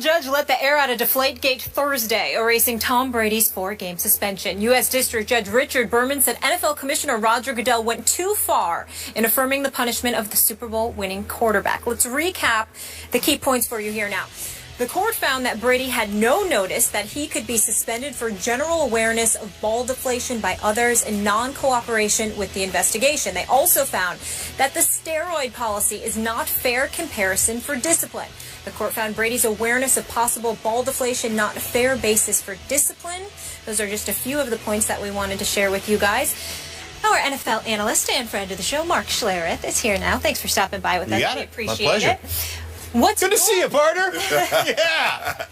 judge let the air out of Deflategate Thursday, erasing Tom Brady's 4-game suspension. U.S. District Judge Richard Berman said NFL Commissioner Roger Goodell went too far in affirming the punishment of the Super Bowl winning quarterback. Let's recap the key points for you here now. The court found that Brady had no notice that he could be suspended for general awareness of ball deflation by others and non-cooperation with the investigation. They also found that the steroid policy is not fair comparison for discipline. The court found Brady's awareness of possible ball deflation not a fair basis for discipline. Those are just a few of the points that we wanted to share with you guys. Our NFL analyst and friend of the show, Mark Schlereth, is here now. Thanks for stopping by with us. We appreciate it. What's good to see you, partner. Yeah.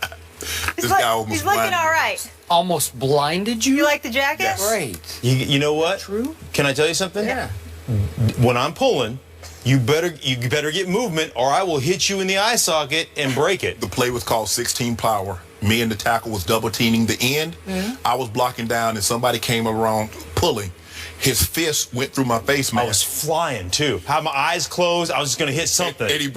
He's looking all right. Almost blinded you? You like the jacket? Yes. Great. You know what? True. Can I tell you something? Yeah. When I'm pulling, you better get movement, or I will hit you in the eye socket and break it. The play was called 16 power. Me and the tackle was double teaming the end. I was blocking down, and somebody came around pulling. His fist went through my face mask. I was flying too. Had my eyes closed. I was just going to hit something. And he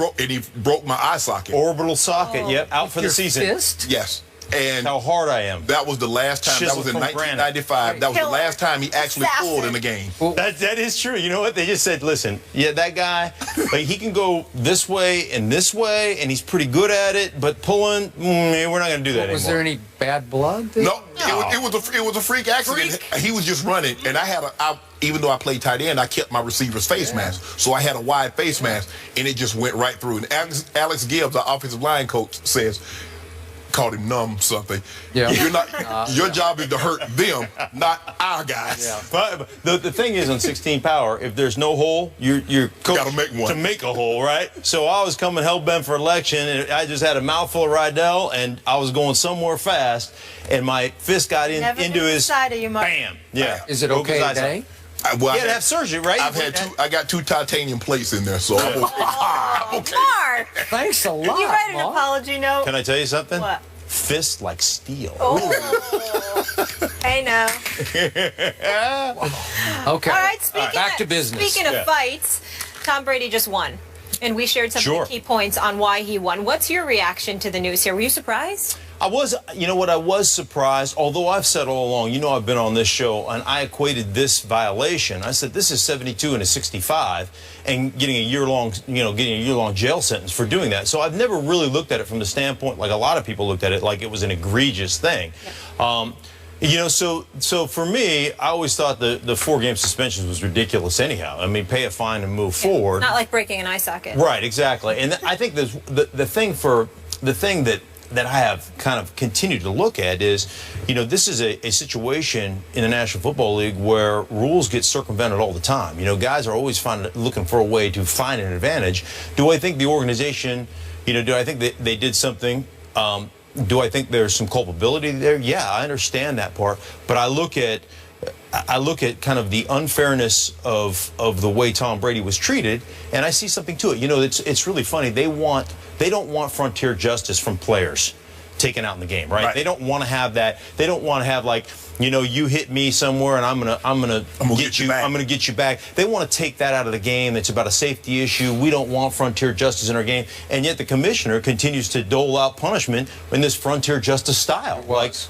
broke my eye socket. Orbital socket. Oh. Yep. Out for the season. Fist? Yes. And how hard I am. That was the last time. That was in 1995. That was the last time he actually pulled in the game. That is true. You know what? They just said, listen, yeah, that guy, like, he can go this way, and he's pretty good at it, but pulling, we're not going to do that anymore. Was there any bad blood there? No. It was a freak accident. He was just running, and even though I played tight end, I kept my receiver's face mask. So I had a wide face mask, and it just went right through. And Alex Gibbs, our offensive line coach, called him numb something. Yeah. Your job is to hurt them, not our guys. Yeah. But the thing is, on 16 power, if there's no hole, you're coached gotta make one. to make a hole, right? So I was coming hell-bent for election, and I just had a mouthful of Rydell, and I was going somewhere fast, and my fist got into his side of you, Mark. Bam. Yeah. Is it okay today? Well, you had to have surgery, right? I got 2 titanium plates in there, so I'm okay. Mark! Thanks a lot. You write an apology note? Can I tell you something? What? Fist like steel. Oh. I know. Okay. All right, back to business. Speaking of fights, Tom Brady just won. And we shared some of the key points on why he won. What's your reaction to the news here? Were you surprised? I was surprised, although I've said all along, I've been on this show, and I equated this violation. I said this is 72 and a 65, and getting a year-long jail sentence for doing that. So I've never really looked at it from the standpoint, like a lot of people looked at it, like it was an egregious thing. Yeah. So for me, I always thought the 4-game suspension was ridiculous anyhow. I mean, pay a fine and move forward. Not like breaking an eye socket. Right, exactly. And I think the thing that I have kind of continued to look at is, this is a situation in the National Football League where rules get circumvented all the time. Guys are always looking for a way to find an advantage. Do I think the organization, do I think they did something? Do I think there's some culpability there? Yeah, I understand that part. But I look at kind of the unfairness of the way Tom Brady was treated, and I see something to it. It's really funny. They don't want frontier justice from players taken out in the game, right? They don't want to have that. They don't want to have, like, you hit me somewhere and I'm gonna get you. I'm gonna get you back. They want to take that out of the game. It's about a safety issue. We don't want frontier justice in our game, and yet the commissioner continues to dole out punishment in this frontier justice style.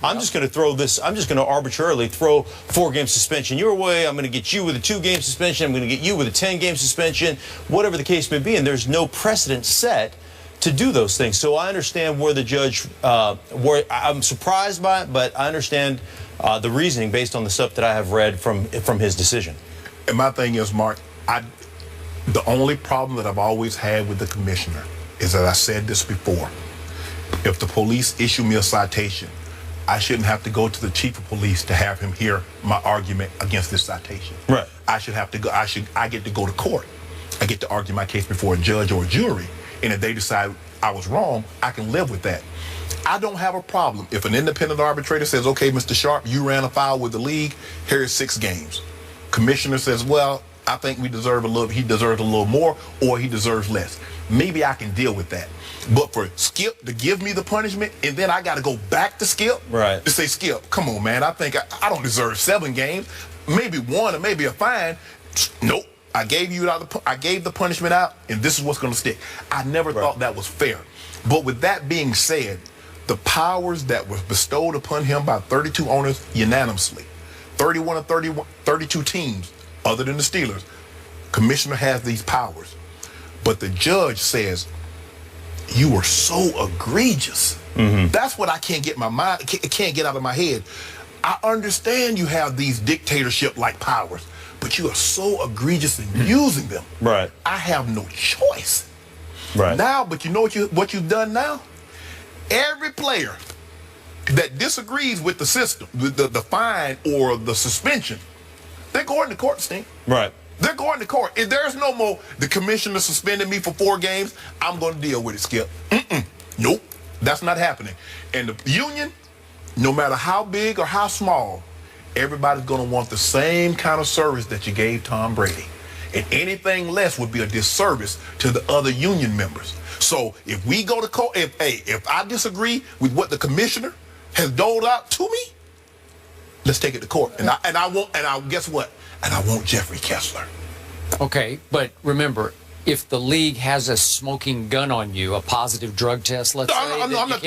I'm just gonna arbitrarily throw 4-game suspension your way. I'm gonna get you with a 2-game suspension. I'm gonna get you with a 10-game suspension. Whatever the case may be, and there's no precedent set to do those things. So I understand where the judge, where I'm surprised by it, but I understand the reasoning based on the stuff that I have read from his decision. And my thing is, Mark, the only problem that I've always had with the commissioner is that I said this before. If the police issue me a citation, I shouldn't have to go to the chief of police to have him hear my argument against this citation. Right. I get to go to court. I get to argue my case before a judge or a jury. And if they decide I was wrong, I can live with that. I don't have a problem if an independent arbitrator says, okay, Mr. Sharp, you ran afoul with the league, here's 6 games. Commissioner says, well, I think he deserves a little more, or he deserves less. Maybe I can deal with that. But for Skip to give me the punishment, and then I got to go back to Skip to say, Skip, come on, man, I think I don't deserve 7 games, maybe 1 or maybe a fine. Nope. I gave the punishment out, and this is what's going to stick. I never thought that was fair. But with that being said, the powers that were bestowed upon him by 32 owners unanimously, 31 of 32 teams, other than the Steelers, commissioner has these powers. But the judge says, you were so egregious. That's what I can't get can't get out of my head. I understand you have these dictatorship-like powers, but you are so egregious in using them. Right. I have no choice. Right. Now, but you know what you've done now? Every player that disagrees with the system, the fine or the suspension, they're going to court, Stink. Right. They're going to court. If there's no more, the commissioner suspended me for 4 games, I'm going to deal with it, Skip. Nope. That's not happening. And the union, no matter how big or how small, everybody's going to want the same kind of service that you gave Tom Brady. And anything less would be a disservice to the other union members. So if we go to court, if I disagree with what the commissioner has doled out to me, let's take it to court. And I guess what? And I want Jeffrey Kessler. Okay, but remember, if the league has a smoking gun on you, a positive drug test, let's say, I'm not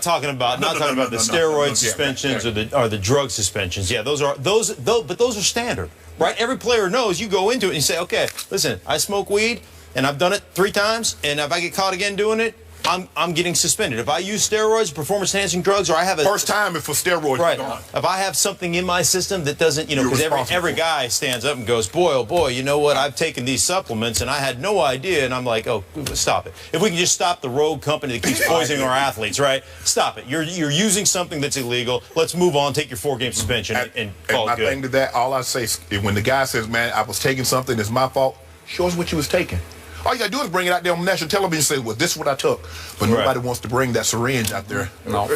talking about the steroid suspensions or the drug suspensions. Yeah, but those are standard, right? Every player knows. You go into it and you say, okay, listen, I smoke weed and I've done it 3 times, and if I get caught again doing it, I'm getting suspended. If I use steroids, performance-enhancing drugs, or I have a first time for steroids, right? gone. If I have something in my system that doesn't, because every guy stands up and goes, boy, oh boy, you know what? I've taken these supplements and I had no idea, and I'm like, oh, stop it. If we can just stop the rogue company that keeps poisoning our athletes, right? Stop it. You're using something that's illegal. Let's move on. Take your 4-game suspension and call it good. My thing to that, all I say is when the guy says, man, I was taking something, it's my fault. Show us what you was taking. All you got to do is bring it out there on national television and say, well, this is what I took. But nobody wants to bring that syringe out there. No.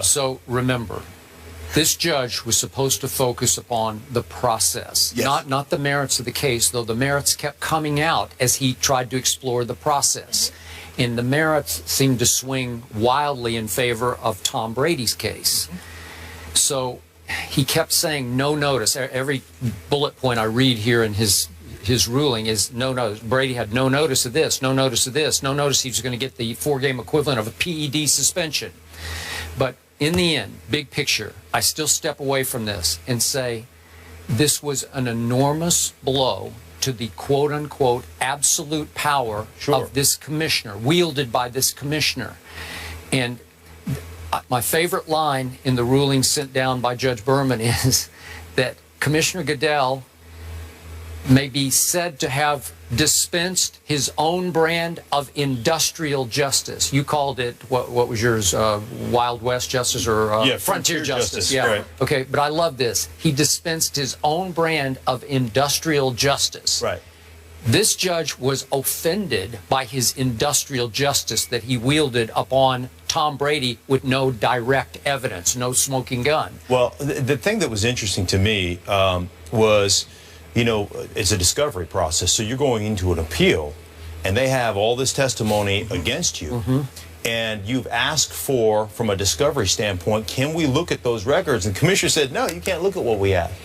So remember, this judge was supposed to focus upon the process, not the merits of the case, though the merits kept coming out as he tried to explore the process. And the merits seemed to swing wildly in favor of Tom Brady's case. So he kept saying no notice. Every bullet point I read here in his ruling is no notice. Brady had no notice of this, no notice of this, no notice he was going to get the 4-game equivalent of a PED suspension. But in the end, big picture, I still step away from this and say this was an enormous blow to the quote-unquote absolute power of this commissioner, wielded by this commissioner. And my favorite line in the ruling sent down by Judge Berman is that Commissioner Goodell may be said to have dispensed his own brand of industrial justice. You called it, what was yours, Wild West justice or frontier justice? Yeah. Right. Okay, but I love this. He dispensed his own brand of industrial justice. Right. This judge was offended by his industrial justice that he wielded upon Tom Brady with no direct evidence, no smoking gun. Well, the thing that was interesting to me was, it's a discovery process. So you're going into an appeal, and they have all this testimony against you. And you've asked for, from a discovery standpoint, can we look at those records? And the commissioner said, no, you can't look at what we have.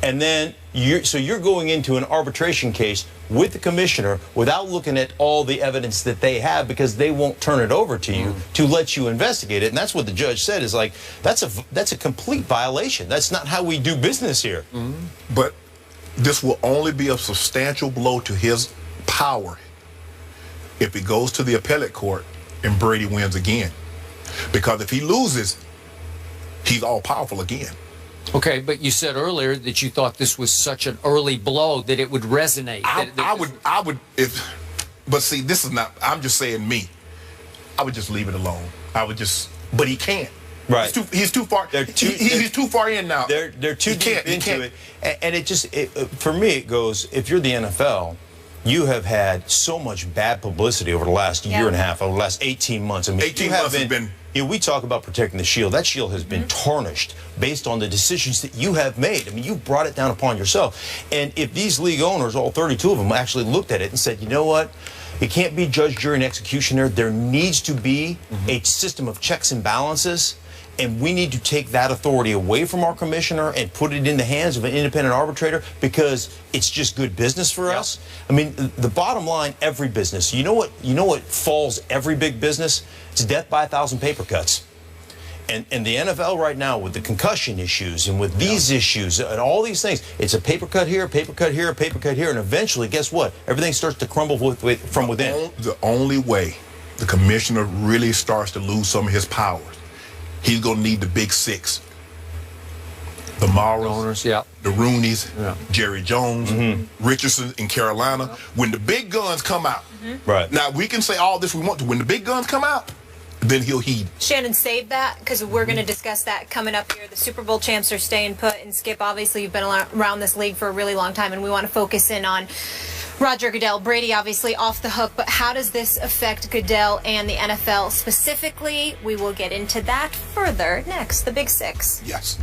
And then you're going into an arbitration case with the commissioner without looking at all the evidence that they have, because they won't turn it over to you to let you investigate it. And that's what the judge said, is like, that's a complete violation. That's not how we do business here. But this will only be a substantial blow to his power if it goes to the appellate court and Brady wins again. Because if he loses, he's all powerful again. Okay, but you said earlier that you thought this was such an early blow that it would resonate. I would, but see, this is not, I'm just saying me. I would just leave it alone. But he can't. Right. He's too far. He's too far in now. They're too deep into it. And it just, for me, it goes, if you're the NFL, you have had so much bad publicity over the last year and a half, over the last 18 months. I mean, 18 months has been... we talk about protecting the shield. That shield has been tarnished based on the decisions that you have made. I mean, you brought it down upon yourself. And if these league owners, all 32 of them, actually looked at it and said, you know what? It can't be judge, jury, and executioner. There needs to be a system of checks and balances. and we need to take that authority away from our commissioner and put it in the hands of an independent arbitrator because it's just good business for us. I mean, the bottom line, every business, you know what falls every big business? It's death by 1,000 paper cuts. And the NFL right now, with the concussion issues and with these issues and all these things, it's a paper cut here, a paper cut here, a paper cut here, and eventually, guess what? Everything starts to crumble from within. The only way the commissioner really starts to lose some of his powers, he's going to need the big six. The Morrows, the Rooneys, Jerry Jones, Richardson in Carolina. When the big guns come out, right now we can say all this we want to. When the big guns come out, then he'll heed. Shannon, save that because we're going to discuss that coming up here. The Super Bowl champs are staying put. And Skip, obviously, you've been around this league for a really long time, and we want to focus in on Roger Goodell. Brady, obviously, off the hook. But how does this affect Goodell and the NFL specifically? We will get into that further next. The Big Six. Yes.